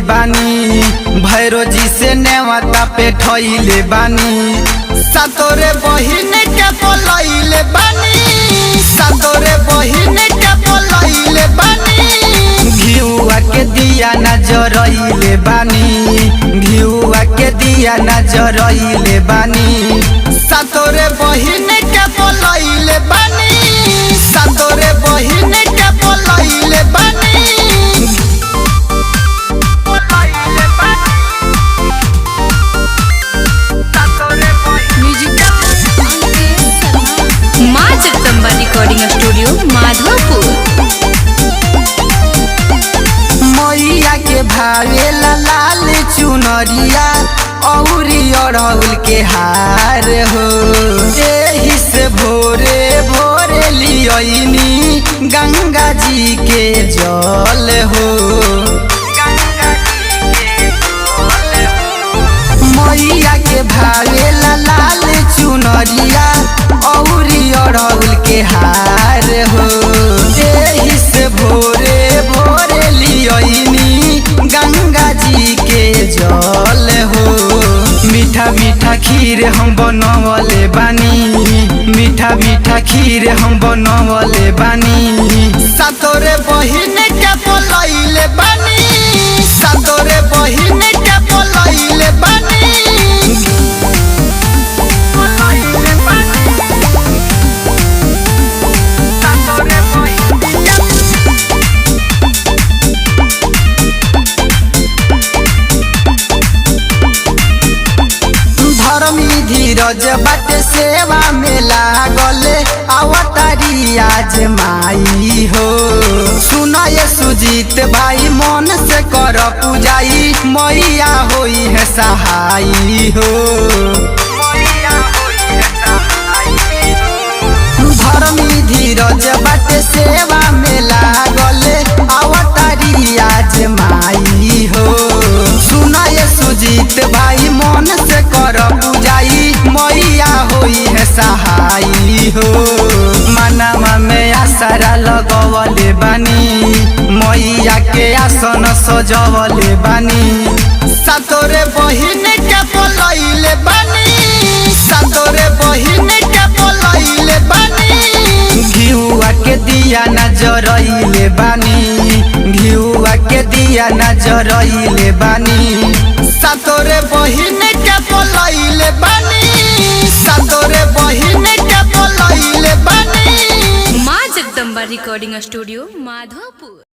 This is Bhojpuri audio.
बानी, भैरो जी से नेवता पे ठइले बानी, सातोरे बहिन के बोलइले बानी, सातोरे बहिन के बोलइले बानी। घिउआ के दिया न जरइले बानी, घिउआ के दिया न जरइले बानी, सातोरे बहिन के बोलइले बानी, सातोरे बहिन के बोलइले बानी। माँ जगदम्बा रिकॉर्डिंग स्टूडियो माधोपुर। मैया के भावेला लाल चुनरिया औरी अड़हुल के हार हो, एही से भोरे भोरे लियनी गंगा जी के जल हो। मैया के भावेला लाल चुनरिया औरी अड़हुल के हार हो, एही से भोरे भोरे लियनी गंगा जी के जल हो। मीठा मीठा खीर हम बनवले बानी, मीठा मीठा खीर हम बनवले बानी, सातोरे बहिन के बोलइले बानी, सातोरे बहिन के बोलइले बानी। धर्मी धीरज बाटे सेवा में लागले, अवतारी आज माई हो। सुनाए सुजीत भाई मन से कर पूजाई, मैया होई है सहाई हो। धर्मी धीरज बाटे सेवा में लागले, अवतारी आज माई हो। सुनाए सुजीत भाई मन से कर पूजाई, मैया होई है सहाई हो। मनवा में आसरा लगवले बानी, मैया के आसन सजवले बानी, सातोरे बहिन के बोलइले बानी, सातोरे बहिन के बोलइले बानी। घिउआ के दिया न जरइले बानी, घिउआ के दिया न जरइले बानी, सातोरे बहिन के बोलइले बानी, सातोरे बहिन के बोलइले बानी। माँ जगदम्बा रिकॉर्डिंग स्टूडियो माधोपुर।